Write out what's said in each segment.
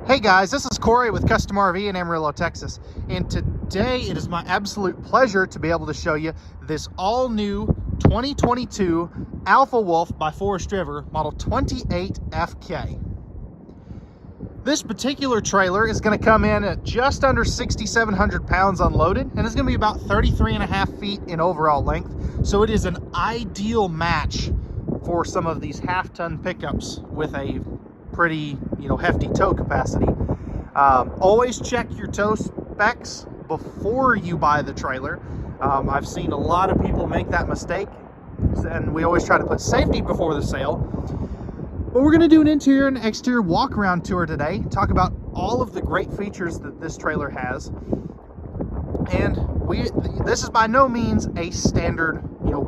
Hey guys, this is Corey with Custom RV in Amarillo, Texas. And today it is my absolute pleasure to be able to show you this all-new 2022 Alpha Wolf by Forest River model 28FK. This particular trailer is going to come in at just under 6,700 pounds unloaded, and it's going to be about 33.5 feet in overall length. So it is an ideal match for some of these half-ton pickups with a pretty, hefty tow capacity. Always check your tow specs before you buy the trailer. I've seen a lot of people make that mistake, and we always try to put safety before the sale. But we're going to do an interior and exterior walk around tour today, talk about all of the great features that this trailer has. And this is by no means a standard,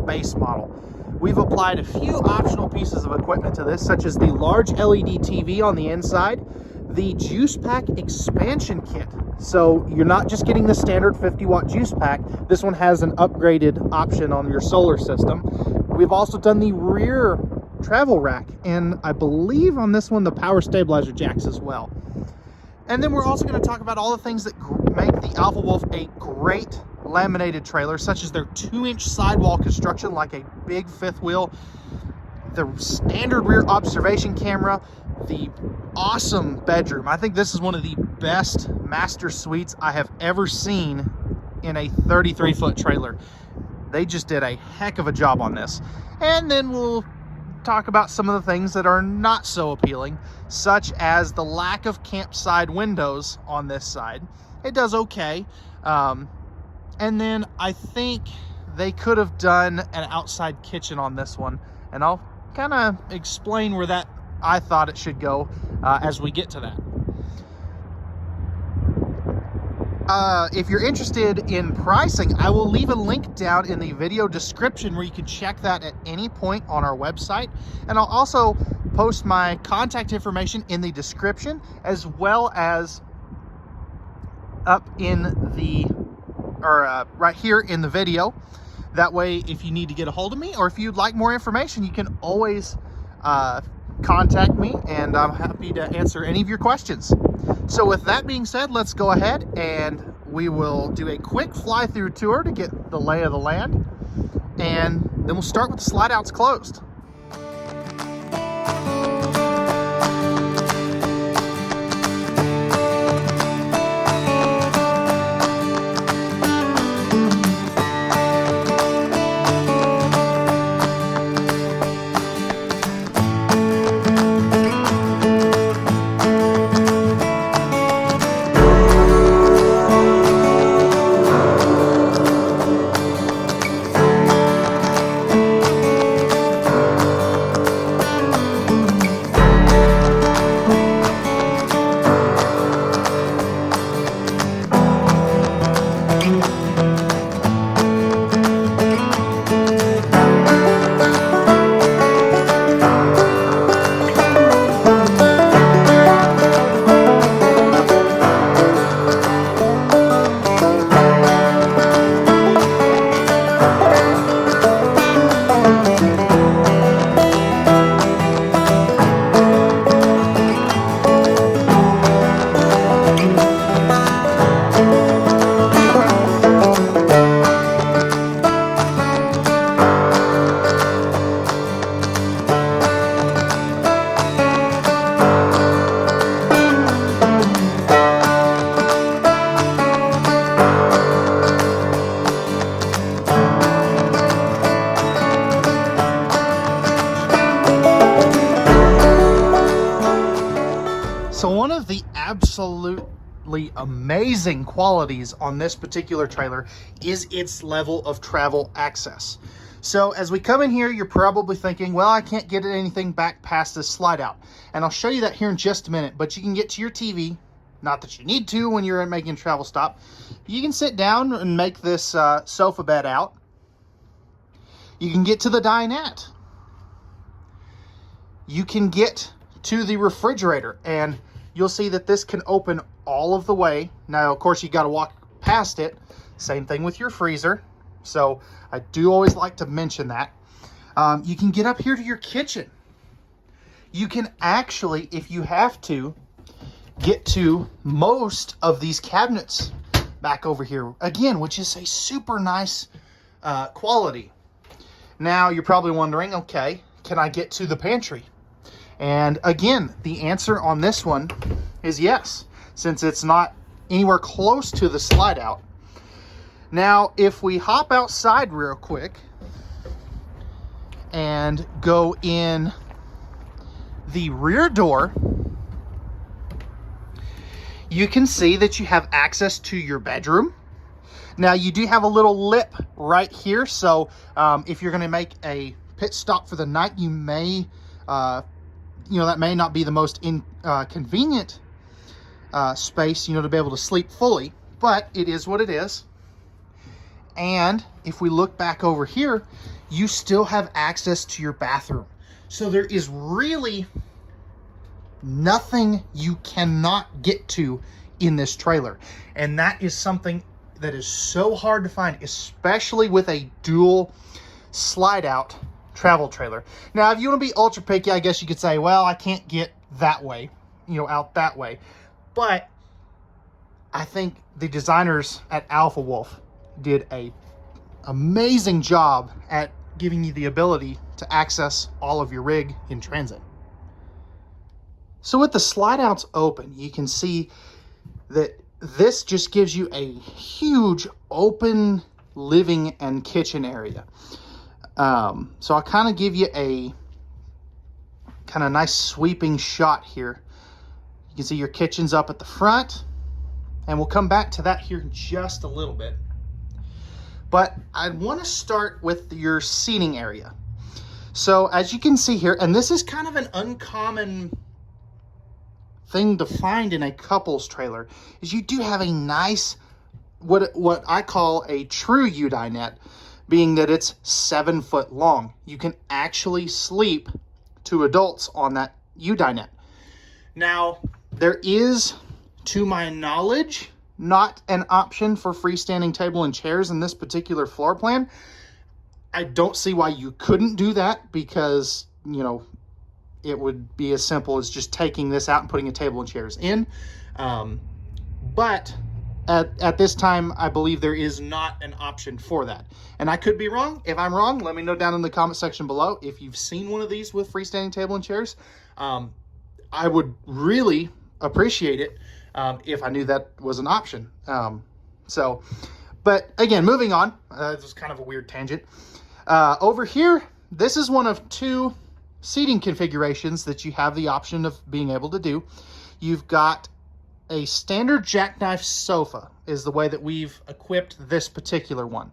base model. We've applied a few optional pieces of equipment to this, such as the large LED TV on the inside, the juice pack expansion kit. So you're not just getting the standard 50-watt juice pack. This one has an upgraded option on your solar system. We've also done the rear travel rack, and I believe on this one the power stabilizer jacks as well. And then we're also going to talk about all the things that make the Alpha Wolf a great laminated trailer, such as their 2-inch sidewall construction like a big fifth wheel, the standard rear observation camera, the awesome bedroom. I think this is one of the best master suites I have ever seen in a 33-foot trailer. They just did a heck of a job on this. And then we'll talk about some of the things that are not so appealing, such as the lack of campside windows on this side. It does okay. And then I think they could have done an outside kitchen on this one, and I'll kind of explain where that I thought it should go as we get to that. If you're interested in pricing, I will leave a link down in the video description where you can check that at any point on our website. And I'll also post my contact information in the description, as well as up in the, right here in the video. That way, if you need to get a hold of me, or if you'd like more information, you can always contact me, and I'm happy to answer any of your questions. So with that being said, let's go ahead and we will do a quick fly-through tour to get the lay of the land, and then we'll start with the slide outs closed. So one of the absolutely amazing qualities on this particular trailer is its level of travel access. So as we come in here, you're probably thinking, well, I can't get anything back past this slide out. And I'll show you that here in just a minute, but you can get to your TV. Not that you need to when you're making a travel stop. You can sit down and make this sofa bed out. You can get to the dinette. You can get to the refrigerator, and you'll see that this can open all of the way. Now, of course, you got to walk past it. Same thing with your freezer. So I do always like to mention that. You can get up here to your kitchen. You can actually, if you have to, get to most of these cabinets back over here again, which is a super nice quality. Now you're probably wondering, okay, can I get to the pantry? And again, the answer on this one is yes, since it's not anywhere close to the slide out. Now, if we hop outside real quick and go in the rear door, you can see that you have access to your bedroom. Now, you do have a little lip right here, so if you're going to make a pit stop for the night, you may, that may not be the most convenient space, to be able to sleep fully, but it is what it is. And if we look back over here, you still have access to your bathroom. So there is really nothing you cannot get to in this trailer. And that is something that is so hard to find, especially with a dual slide out travel trailer. Now, if you want to be ultra picky, I guess you could say, well, I can't get that way, out that way. But I think the designers at Alpha Wolf did a amazing job at giving you the ability to access all of your rig in transit. So with the slide outs open, you can see that this just gives you a huge open living and kitchen area. So I'll kind of give you a kind of nice sweeping shot here. You can see your kitchen's up at the front, and we'll come back to that here in just a little bit. But I want to start with your seating area. So as you can see here, and this is kind of an uncommon thing to find in a couples trailer, is you do have a nice, what I call a true U-dinette, being that it's 7 foot long. You can actually sleep 2 adults on that U-dinette. Now, there is, to my knowledge, not an option for freestanding table and chairs in this particular floor plan. I don't see why you couldn't do that, because, it would be as simple as just taking this out and putting a table and chairs in. But at this time, I believe there is not an option for that. And I could be wrong. If I'm wrong, let me know down in the comment section below. If you've seen one of these with freestanding table and chairs, I would really appreciate it if I knew that was an option. But again, moving on, this was kind of a weird tangent. Over here, this is one of 2 seating configurations that you have the option of being able to do. You've got a standard jackknife sofa is the way that we've equipped this particular one.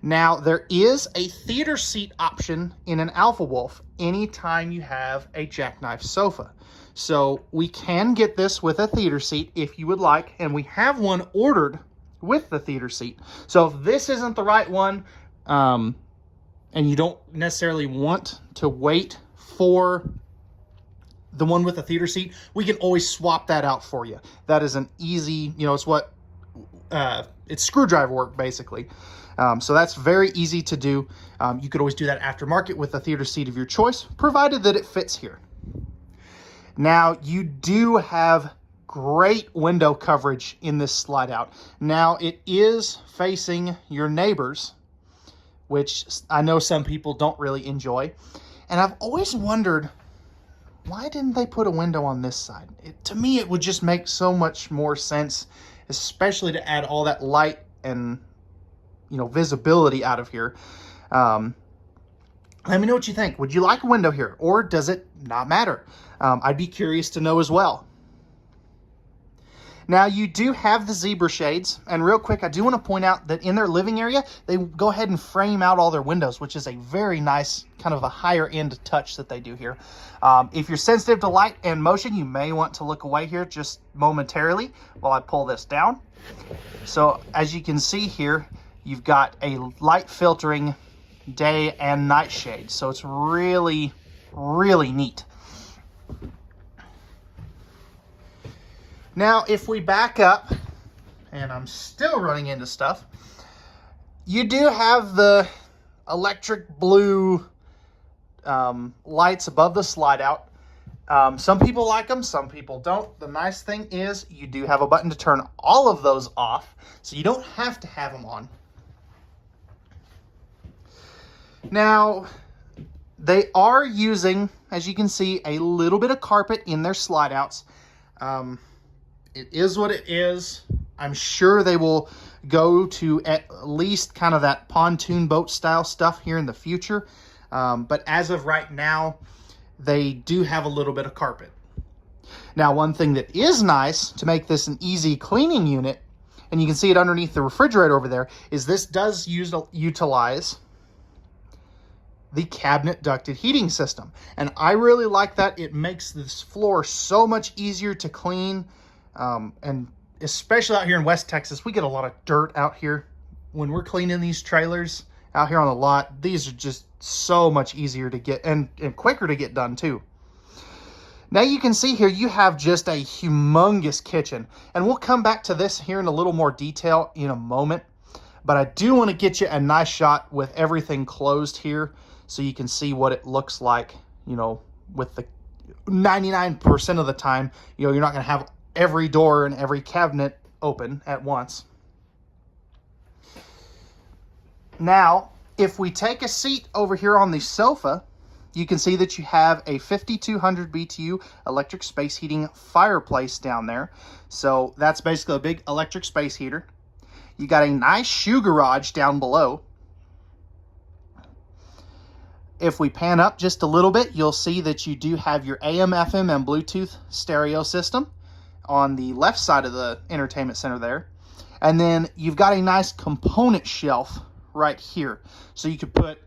Now, there is a theater seat option in an Alpha Wolf anytime you have a jackknife sofa. So we can get this with a theater seat if you would like, and we have one ordered with the theater seat. So if this isn't the right one, and you don't necessarily want to wait for the one with the theater seat, we can always swap that out for you. That is an easy, it's screwdriver work basically. So that's very easy to do. You could always do that aftermarket with a theater seat of your choice, provided that it fits here. Now, you do have great window coverage in this slide out. Now, it is facing your neighbors, which I know some people don't really enjoy. And I've always wondered, why didn't they put a window on this side? To me, it would just make so much more sense, especially to add all that light and, visibility out of here. Let me know what you think. Would you like a window here, or does it not matter? I'd be curious to know as well. Now, you do have the zebra shades, and real quick, I do want to point out that in their living area, they go ahead and frame out all their windows, which is a very nice, kind of a higher end touch that they do here. If you're sensitive to light and motion, you may want to look away here just momentarily while I pull this down. So as you can see here, you've got a light filtering day and night shade. So it's really, really neat. Now, if we back up, and I'm still running into stuff, you do have the electric blue lights above the slide out. Some people like them, some people don't. The nice thing is you do have a button to turn all of those off, so you don't have to have them on. Now, they are using, as you can see, a little bit of carpet in their slide outs. It is what it is. I'm sure they will go to at least kind of that pontoon boat style stuff here in the future. But as of right now, they do have a little bit of carpet. Now, one thing that is nice to make this an easy cleaning unit, and you can see it underneath the refrigerator over there, is this does utilize the cabinet ducted heating system. And I really like that. It makes this floor so much easier to clean. And especially out here in West Texas, we get a lot of dirt out here. When we're cleaning these trailers out here on the lot, these are just so much easier to get and quicker to get done too. Now you can see here you have just a humongous kitchen, and we'll come back to this here in a little more detail in a moment, but I do want to get you a nice shot with everything closed here so you can see what it looks like, you know, with the 99% of the time, you know, you're not going to have every door and every cabinet open at once. Now, if we take a seat over here on the sofa, you can see that you have a 5200 BTU electric space heating fireplace down there. So that's basically a big electric space heater. You got a nice shoe garage down below. If we pan up just a little bit, you'll see that you do have your AM, FM, and Bluetooth stereo system on the left side of the entertainment center there. And then you've got a nice component shelf right here. So you could put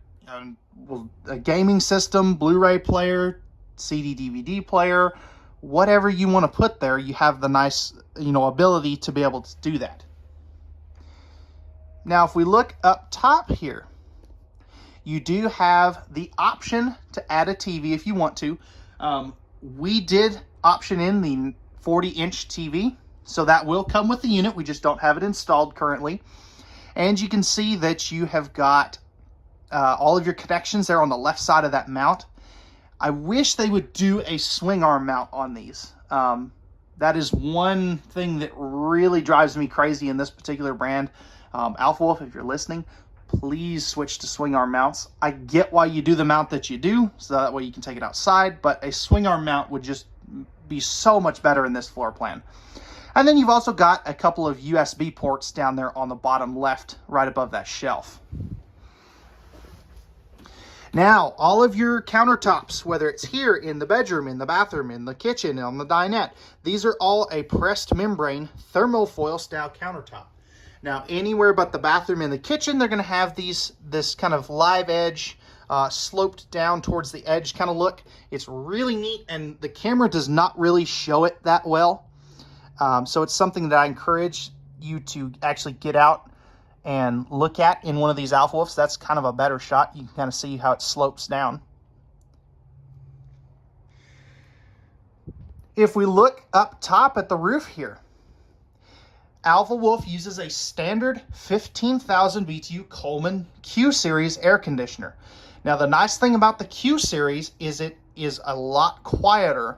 a gaming system, Blu-ray player, CD, DVD player, whatever you want to put there, you have the nice, you know, ability to be able to do that. Now, if we look up top here, you do have the option to add a TV if you want to. We did option in the 40-inch TV, so that will come with the unit. We just don't have it installed currently. And you can see that you have got all of your connections there on the left side of that mount. I wish they would do a swing arm mount on these. That is one thing that really drives me crazy in this particular brand. Alpha Wolf, if you're listening, please switch to swing arm mounts. I get why you do the mount that you do, so that way you can take it outside, but a swing arm mount would just be so much better in this floor plan. And then you've also got a couple of USB ports down there on the bottom left, right above that shelf. Now, all of your countertops, whether it's here in the bedroom, in the bathroom, in the kitchen, on the dinette, these are all a pressed membrane thermofoil style countertop. Now, anywhere but the bathroom and the kitchen, they're going to have this kind of live edge, sloped down towards the edge kind of look. It's really neat, and the camera does not really show it that well. So it's something that I encourage you to actually get out and look at in one of these Alpha Wolves. That's kind of a better shot. You can kind of see how it slopes down. If we look up top at the roof here, Alpha Wolf uses a standard 15,000 BTU Coleman Q Series air conditioner. Now, the nice thing about the Q Series is it is a lot quieter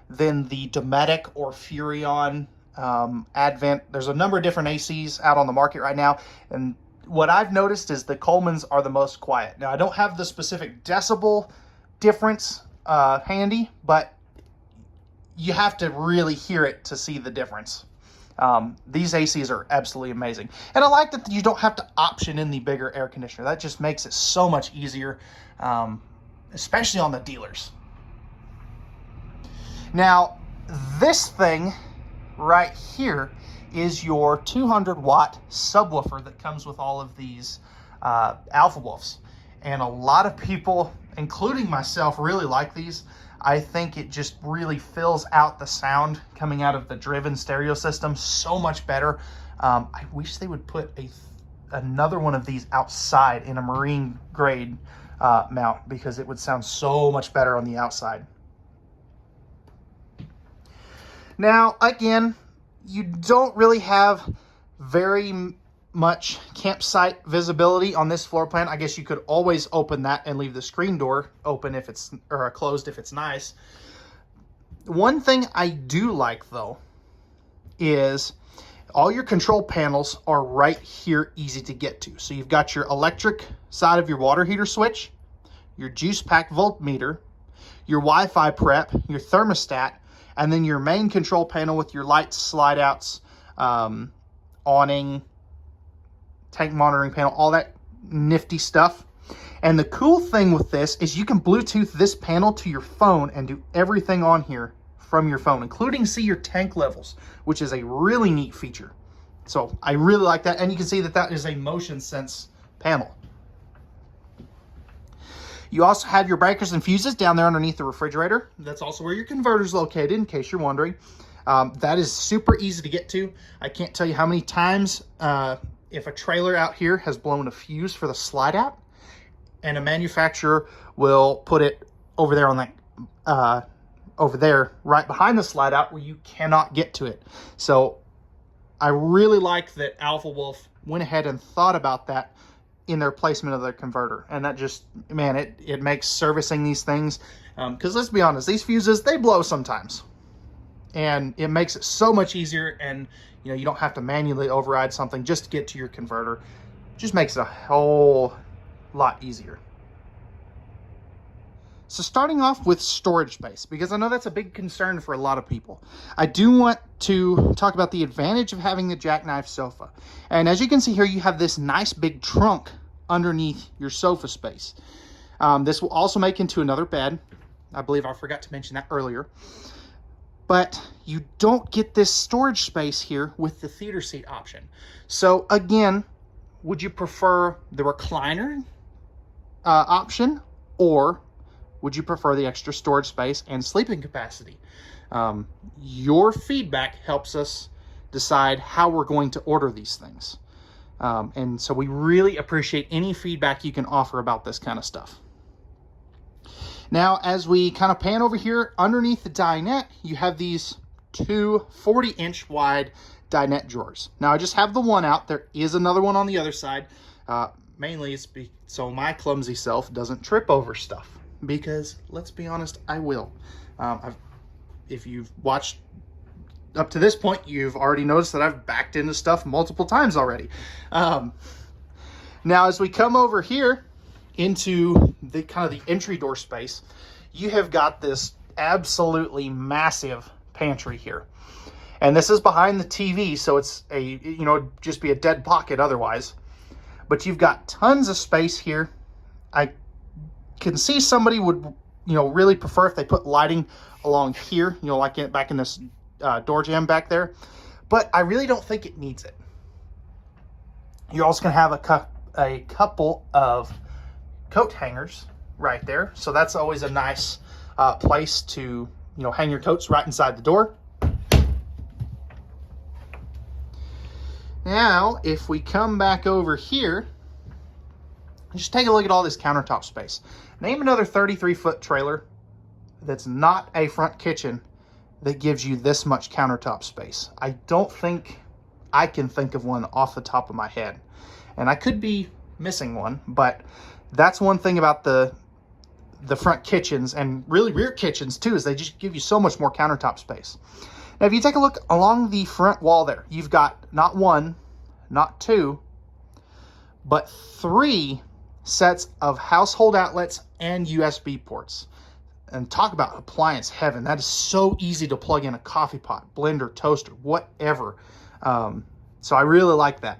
than the Dometic or Furrion Advent. There's a number of different ACs out on the market right now, and what I've noticed is the Colemans are the most quiet. Now, I don't have the specific decibel difference handy, but you have to really hear it to see the difference. These ACs are absolutely amazing. And I like that you don't have to option in the bigger air conditioner. That just makes it so much easier, especially on the dealers. Now, this thing right here is your 200 watt subwoofer that comes with all of these Alpha Wolves. And a lot of people, including myself, really like these. I think it just really fills out the sound coming out of the driven stereo system so much better. I wish they would put another one of these outside in a marine grade mount, because it would sound so much better on the outside. Now, again, you don't really have very much campsite visibility on this floor plan. I guess you could always open that and leave the screen door open if it's, or closed if it's nice. One thing I do like though is all your control panels are right here, easy to get to. So you've got your electric side of your water heater switch, your juice pack voltmeter, your Wi-Fi prep, your thermostat, and then your main control panel with your lights, slide outs, awning, tank monitoring panel, all that nifty stuff. And the cool thing with this is you can Bluetooth this panel to your phone and do everything on here from your phone, including see your tank levels, which is a really neat feature. So I really like that. And you can see that that is a motion sense panel. You also have your breakers and fuses down there underneath the refrigerator. That's also where your converter is located, in case you're wondering. That is super easy to get to. I can't tell you how many times if a trailer out here has blown a fuse for the slide out, and a manufacturer will put it over there on that, over there right behind the slide out where you cannot get to it. So I really like that Alpha Wolf went ahead and thought about that in their placement of their converter. And that just, man, it makes servicing these things, because let's be honest, these fuses, they blow sometimes. And it makes it so much easier, and you know, you don't have to manually override something just to get to your converter. Just makes it a whole lot easier. So starting off with storage space, because I know that's a big concern for a lot of people, I do want to talk about the advantage of having the jackknife sofa. And as you can see here, you have this nice big trunk underneath your sofa space. This will also make into another bed. I believe I forgot to mention that earlier. But you don't get this storage space here with the theater seat option. So again, would you prefer the recliner option, or would you prefer the extra storage space and sleeping capacity? Your feedback helps us decide how we're going to order these things. And so we really appreciate any feedback you can offer about this kind of stuff. Now, as we kind of pan over here underneath the dinette, you have these two 40-inch wide dinette drawers. Now, I just have the one out. There is another one on the other side. Mainly it's so my clumsy self doesn't trip over stuff, because let's be honest, I will. If you've watched up to this point, you've already noticed that I've backed into stuff multiple times already. Now, as we come over here into the kind of the entry door space, you have got this absolutely massive pantry here. And this is behind the TV, so it's a, you know, just be a dead pocket otherwise. But you've got tons of space here. I can see somebody would, you know, really prefer if they put lighting along here, you know, like back in this door jamb back there. But I really don't think it needs it. You're also going to have a couple of coat hangers right there. So that's always a nice place to, you know, hang your coats right inside the door. Now, if we come back over here, just take a look at all this countertop space. Name another 33-foot trailer that's not a front kitchen that gives you this much countertop space. I don't think I can think of one off the top of my head. And I could be missing one, but that's one thing about the front kitchens, and really rear kitchens too, is they just give you so much more countertop space. Now, if you take a look along the front wall there, you've got not one, not two, but 3 sets of household outlets and USB ports. And talk about appliance heaven. That is so easy to plug in a coffee pot, blender, toaster, whatever. So I really like that.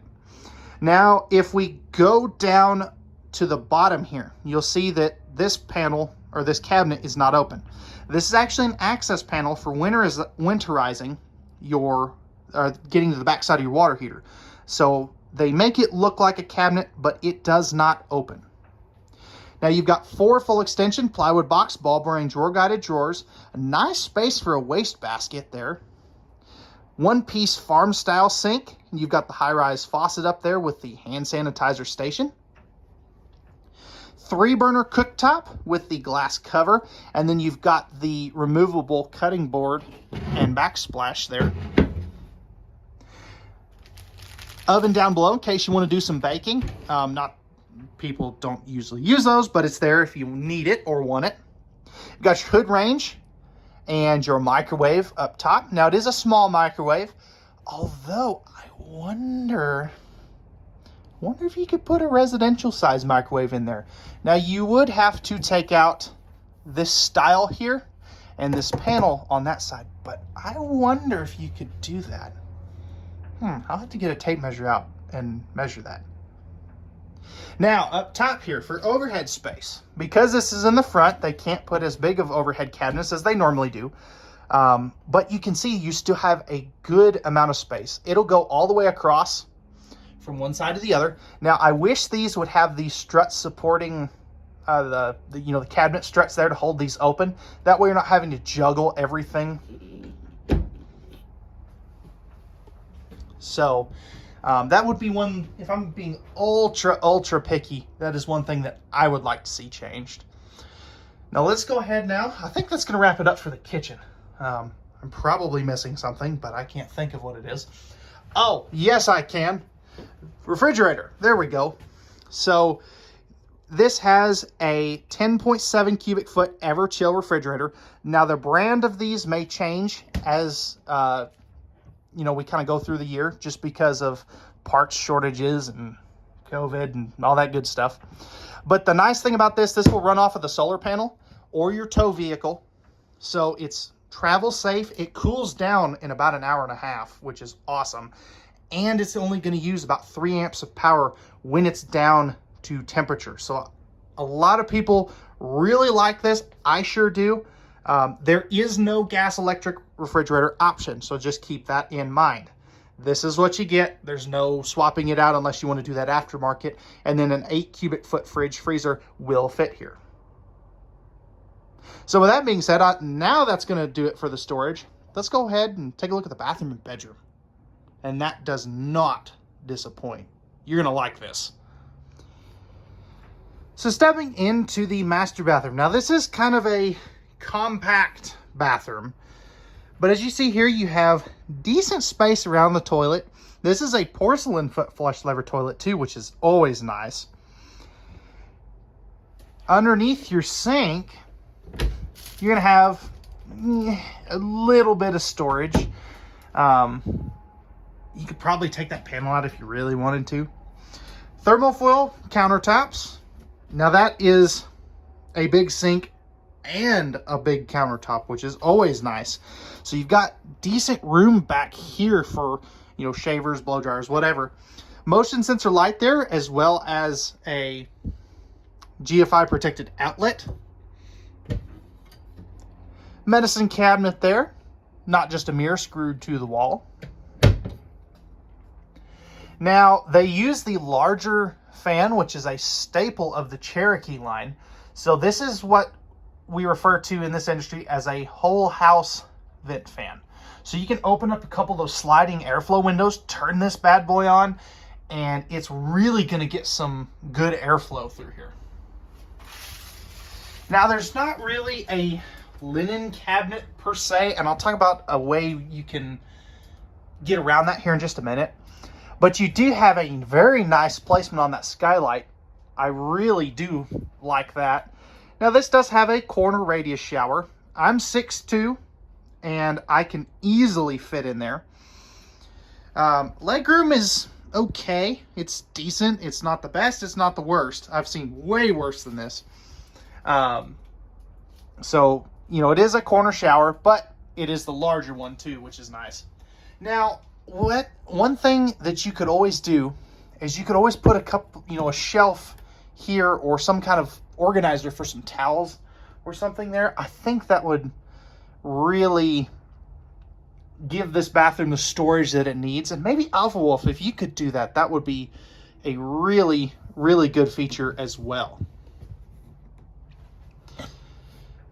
Now, if we go down to the bottom here, you'll see that this panel, or this cabinet, is not open. This is actually an access panel for winterizing your, getting to the back side of your water heater. So they make it look like a cabinet, but it does not open. Now you've got 4 full extension plywood box ball bearing drawer guided drawers, a nice space for a waste basket there, 1-piece farm style sink, and you've got the high-rise faucet up there with the hand sanitizer station. 3-burner cooktop with the glass cover, and then you've got the removable cutting board and backsplash there. Oven down below in case you want to do some baking. People don't usually use those, but it's there if you need it or want it. You've got your hood range, and your microwave up top. Now it is a small microwave, although I wonder if you could put a residential size microwave in there. Now you would have to take out this style here and this panel on that side, but I wonder if you could do that. I'll have to get a tape measure out and measure that. Now up top here for overhead space, because this is in the front, they can't put as big of overhead cabinets as they normally do. But you can see you still have a good amount of space. It'll go all the way across from one side to the other. Now I wish these would have these struts supporting the cabinet struts there to hold these open. That way you're not having to juggle everything. So that would be one, if I'm being ultra picky, that is one thing that I would like to see changed. Now let's go ahead now. I think that's going to wrap it up for the kitchen. I'm probably missing something, but I can't think of what it is. Oh, yes I can. Refrigerator. There we go. So this has a 10.7 cubic foot Everchill refrigerator. Now the brand of these may change as we kind of go through the year, just because of parts shortages and COVID and all that good stuff. But the nice thing about this will run off of the solar panel or your tow vehicle. So it's travel safe. It cools down in about an hour and a half, which is awesome. And it's only going to use about 3 amps of power when it's down to temperature. So a lot of people really like this. I sure do. There is no gas electric refrigerator option, so just keep that in mind. This is what you get. There's no swapping it out unless you want to do that aftermarket. And then an 8 cubic foot freezer will fit here. So with that being said, now that's going to do it for the storage. Let's go ahead and take a look at the bathroom and bedroom. And that does not disappoint. You're going to like this. So stepping into the master bathroom. Now this is kind of a compact bathroom, but as you see here, you have decent space around the toilet. This is a porcelain foot flush lever toilet too, which is always nice. Underneath your sink, you're gonna have a little bit of storage. You could probably take that panel out if you really wanted to. Thermofoil countertops. Now that is a big sink and a big countertop, which is always nice. So you've got decent room back here for, shavers, blow dryers, whatever. Motion sensor light there, as well as a GFI protected outlet. Medicine cabinet there, not just a mirror screwed to the wall. Now they use the larger fan, which is a staple of the Cherokee line. So this is what we refer to in this industry as a whole house vent fan. So you can open up a couple of those sliding airflow windows, turn this bad boy on, and it's really going to get some good airflow through here. Now there's not really a linen cabinet per se, and I'll talk about a way you can get around that here in just a minute. But you do have a very nice placement on that skylight. I really do like that. Now this does have a corner radius shower. I'm 6'2", and I can easily fit in there. Legroom is okay. It's decent. It's not the best. It's not the worst. I've seen way worse than this. So, it is a corner shower, but it is the larger one too, which is nice. Now, one thing that you could always do is you could always put a shelf here or some kind of organizer for some towels or something there. I think that would really give this bathroom the storage that it needs. And maybe Alpha Wolf, if you could do that, that would be a really, really good feature as well.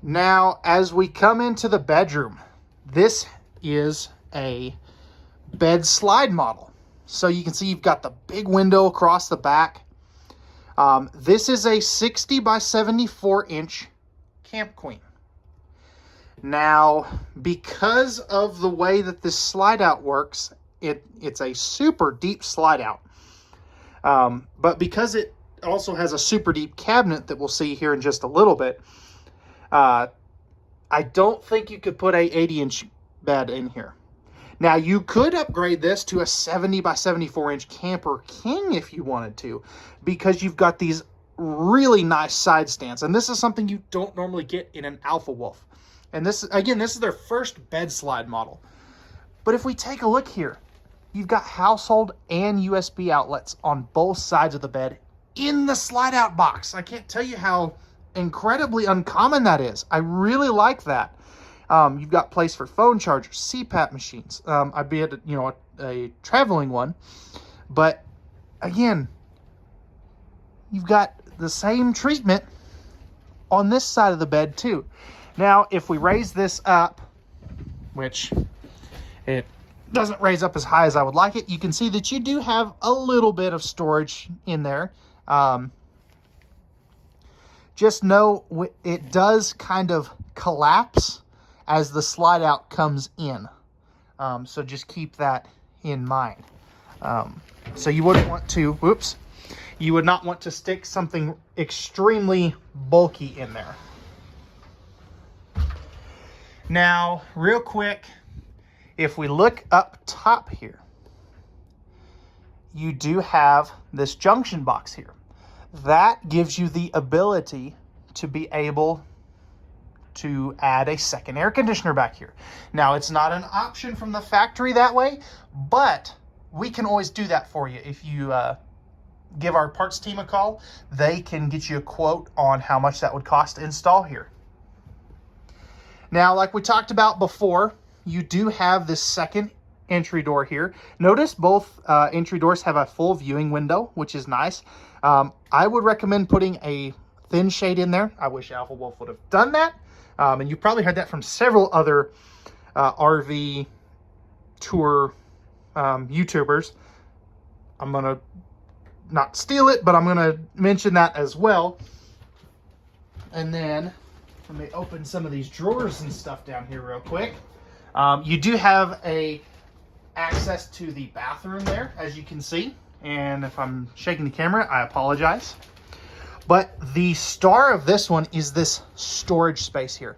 Now, as we come into the bedroom, this is a bed slide model. So you can see you've got the big window across the back. This is a 60 by 74 inch Camp Queen. Now, because of the way that this slide out works, it's a super deep slide out. But because it also has a super deep cabinet that we'll see here in just a little bit, I don't think you could put a 80-inch bed in here. Now, you could upgrade this to a 70 by 74-inch camper king if you wanted to, because you've got these really nice side stands. And this is something you don't normally get in an Alpha Wolf. And this, again, this is their first bed slide model. But if we take a look here, you've got household and USB outlets on both sides of the bed in the slide-out box. I can't tell you how incredibly uncommon that is. I really like that. You've got place for phone chargers, CPAP machines. I'd be at a traveling one, but again, you've got the same treatment on this side of the bed too. Now, if we raise this up, which it doesn't raise up as high as I would like it, you can see that you do have a little bit of storage in there. Just know it does kind of collapse as the slide out comes in. So just keep that in mind. So you wouldn't want to, you would not want to stick something extremely bulky in there. Now, real quick, if we look up top here, you do have this junction box here. That gives you the ability to be able to add a second air conditioner back here. Now, it's not an option from the factory that way, but we can always do that for you. If you give our parts team a call, they can get you a quote on how much that would cost to install here. Now, like we talked about before, you do have this second entry door here. Notice both entry doors have a full viewing window, which is nice. I would recommend putting a thin shade in there. I wish Alpha Wolf would have done that. And you probably heard that from several other RV tour YouTubers. I'm going to not steal it, but I'm going to mention that as well. And then let me open some of these drawers and stuff down here real quick. You do have access to the bathroom there, as you can see. And if I'm shaking the camera, I apologize. But the star of this one is this storage space here.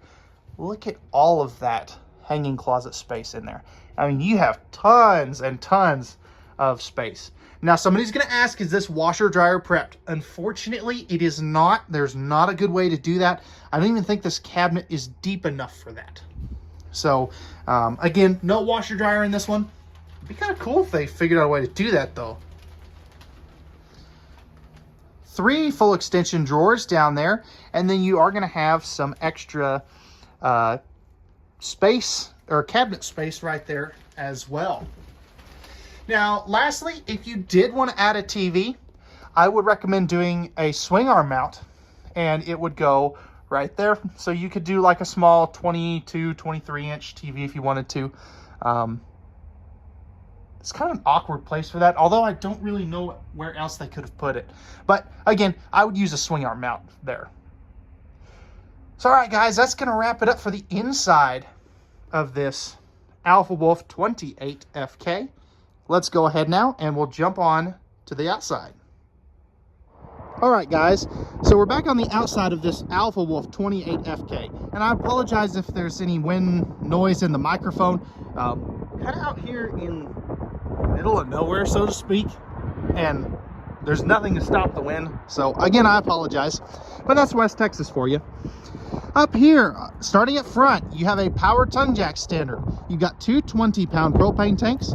Look at all of that hanging closet space in there. I mean, you have tons and tons of space. Now, somebody's going to ask, is this washer dryer prepped? Unfortunately, it is not. There's not a good way to do that. I don't even think this cabinet is deep enough for that. So, again, no washer dryer in this one. It'd be kind of cool if they figured out a way to do that, though. 3 full extension drawers down there, and then you are going to have some extra space or cabinet space right there as well. Now, lastly, if you did want to add a TV, I would recommend doing a swing arm mount, and it would go right there. So you could do like a small 22, 23-inch TV if you wanted to. It's kind of an awkward place for that, although I don't really know where else they could have put it. But again, I would use a swing arm mount there. So all right, guys, that's going to wrap it up for the inside of this Alpha Wolf 28FK. Let's go ahead now and we'll jump on to the outside. All right, guys, so we're back on the outside of this Alpha Wolf 28FK, and I apologize if there's any wind noise in the microphone. Kind of out here in the middle of nowhere, so to speak, and there's nothing to stop the wind. So again, I apologize, but that's West Texas for you. Up here, starting at front, you have a power tongue jack standard. You've got 2 20-pound propane tanks,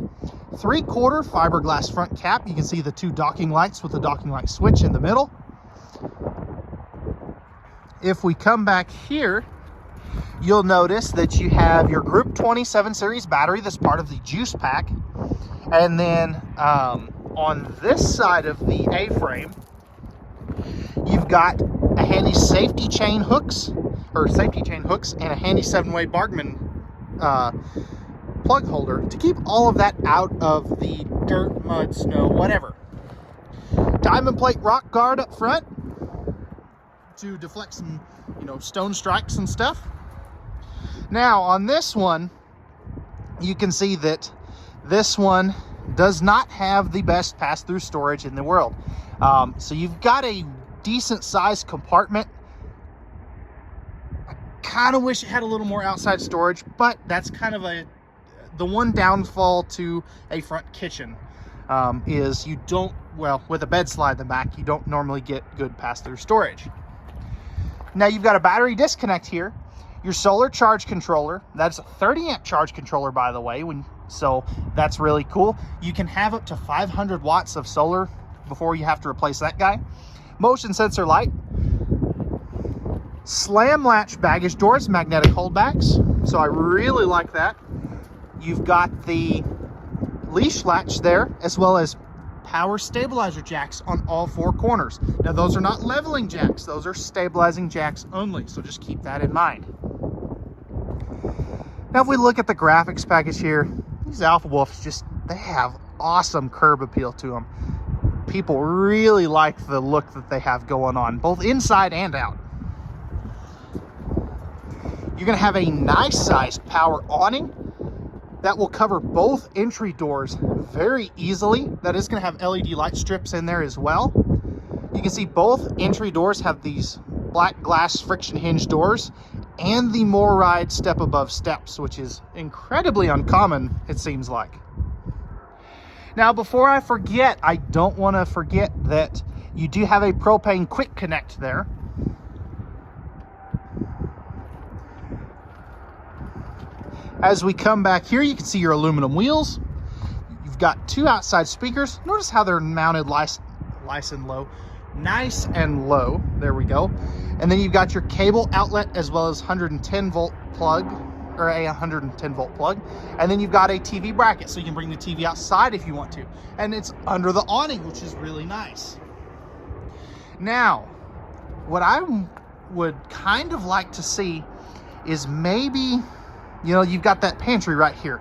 3/4 fiberglass front cap. You can see the 2 docking lights with the docking light switch in the middle. If we come back here, you'll notice that you have your Group 27 series battery that's part of the juice pack. And then on this side of the A-frame, you've got a handy safety chain hooks and a handy 7-way Bargman plug holder to keep all of that out of the dirt, mud, snow, whatever. Diamond plate rock guard up front to deflect some, stone strikes and stuff. Now on this one, you can see that this one does not have the best pass-through storage in the world. So you've got a decent sized compartment. I kind of wish it had a little more outside storage, but that's kind of the one downfall to a front kitchen is you don't, well, with a bed slide in the back, you don't normally get good pass-through storage. Now you've got a battery disconnect here, your solar charge controller. That's a 30 amp charge controller, by the way, so that's really cool. You can have up to 500 watts of solar before you have to replace that guy. Motion sensor light, slam latch baggage doors, magnetic holdbacks, so I really like that. You've got the leash latch there, as well as power stabilizer jacks on all four corners. Now those are not leveling jacks, those are stabilizing jacks only, so just keep that in mind. Now if we look at the graphics package here, these Alpha Wolves they have awesome curb appeal to them. People really like the look that they have going on, both inside and out. You're gonna have a nice sized power awning that will cover both entry doors very easily. That is going to have LED light strips in there as well. You can see both entry doors have these black glass friction hinge doors and the MORryde step above steps, which is incredibly uncommon, it seems like. Now, before I forget, I don't want to forget that you do have a propane quick connect there. As we come back here, you can see your aluminum wheels. You've got two outside speakers. Notice how they're mounted nice and low. There we go. And then you've got your cable outlet as well as 110 volt plug, or a 110 volt plug. And then you've got a TV bracket, so you can bring the TV outside if you want to. And it's under the awning, which is really nice. Now, what I would kind of like to see is maybe, you know, you've got that pantry right here,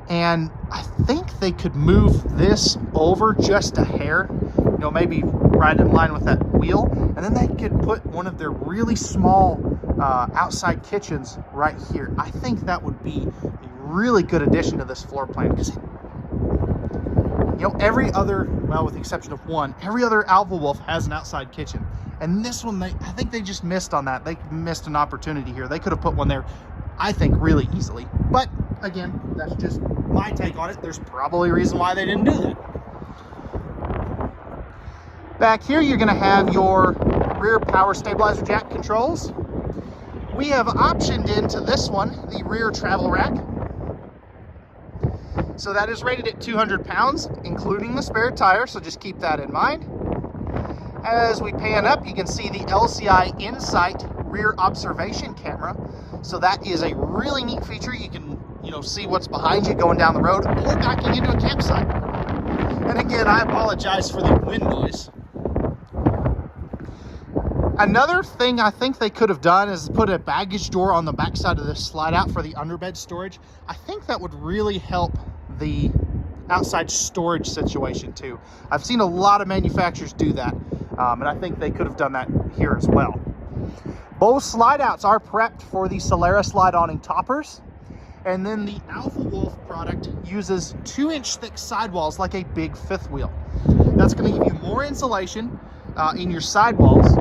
and I think they could move this over just a hair, you know, maybe right in line with that wheel, and then they could put one of their really small outside kitchens right here. I think that would be a really good addition to this floor plan, because, you know, every other, well, with the exception of one, every other Alpha Wolf has an outside kitchen, and this one, I think they just missed on that. They missed an opportunity here. They could have put one there, I think, really easily. But again, that's just my take on it. There's probably a reason why they didn't do that. Back here, you're going to have your rear power stabilizer jack controls. We have optioned into this one the rear travel rack. So that is rated at 200 pounds, including the spare tire, so just keep that in mind. As we pan up, you can see the LCI Insight rear observation camera. So that is a really neat feature. You can, you know, see what's behind you going down the road or backing into a campsite. And again, I apologize for the wind noise. Another thing I think they could have done is put a baggage door on the backside of this slide out for the underbed storage. I think that would really help the outside storage situation too. I've seen a lot of manufacturers do that, and I think they could have done that here as well. Both slide outs are prepped for the Solera slide awning toppers, and then the Alpha Wolf product uses 2-inch thick sidewalls like a big fifth wheel. That's going to give you more insulation in your sidewalls,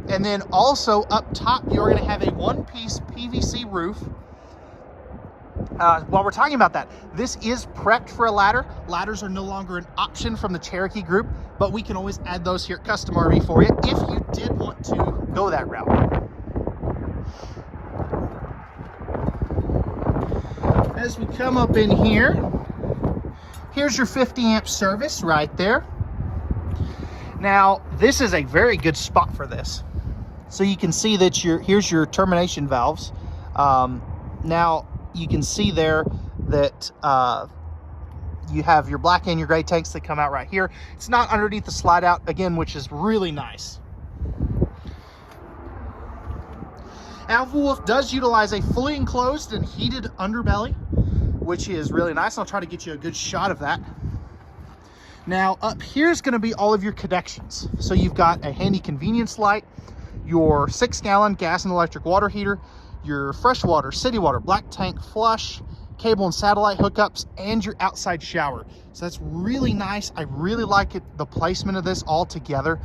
and then also up top you're going to have a one-piece PVC roof. While we're talking about that, this is prepped for a ladder. Ladders are no longer an option from the Cherokee group, but we can always add those here at Custom RV for you if you did want to go that route. As we come up in here, here's your 50 amp service right there. Now, this is a very good spot for this. So you can see that here's your termination valves. Now, you can see there that you have your black and your gray tanks that come out right here. It's not underneath the slide out, again, which is really nice. Alpha Wolf does utilize a fully enclosed and heated underbelly, which is really nice. I'll try to get you a good shot of that. Now, up here is going to be all of your connections. So you've got a handy convenience light, your 6-gallon gas and electric water heater, your freshwater, city water, black tank flush, cable and satellite hookups, and your outside shower. So that's really nice. I really like it, the placement of this all together.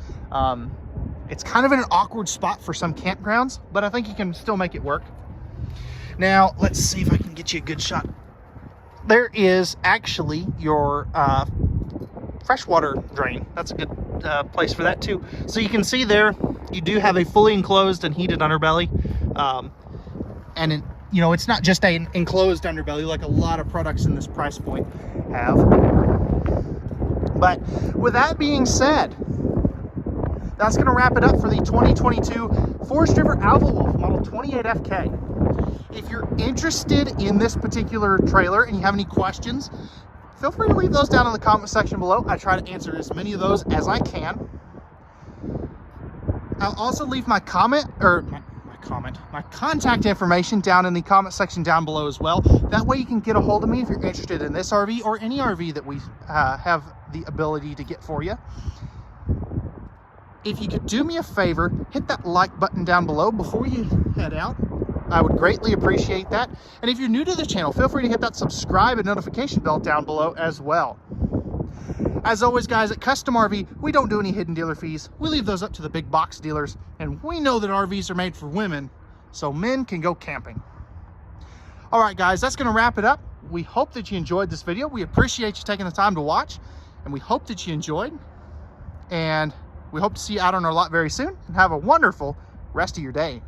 It's kind of in an awkward spot for some campgrounds, but I think you can still make it work. Now, let's see if I can get you a good shot. There is actually your freshwater drain. That's a good place for that too. So you can see there, you do have a fully enclosed and heated underbelly. You know, it's not just an enclosed underbelly like a lot of products in this price point have. But with that being said, that's going to wrap it up for the 2022 Forest River Alpha Wolf Model 28FK. If you're interested in this particular trailer and you have any questions, feel free to leave those down in the comment section below. I try to answer as many of those as I can. I'll also leave my my contact information down in the comment section down below as well. That way you can get a hold of me if you're interested in this RV or any RV that we have the ability to get for you. If you could do me a favor, hit that like button down below before you head out. I would greatly appreciate that. And if you're new to the channel, feel free to hit that subscribe and notification bell down below as well. As always, guys, at Custom RV, we don't do any hidden dealer fees. We leave those up to the big box dealers. And we know that RVs are made for women, so men can go camping. All right, guys, that's going to wrap it up. We hope that you enjoyed this video. We appreciate you taking the time to watch, and we hope that you enjoyed. And we hope to see you out on our lot very soon. And have a wonderful rest of your day.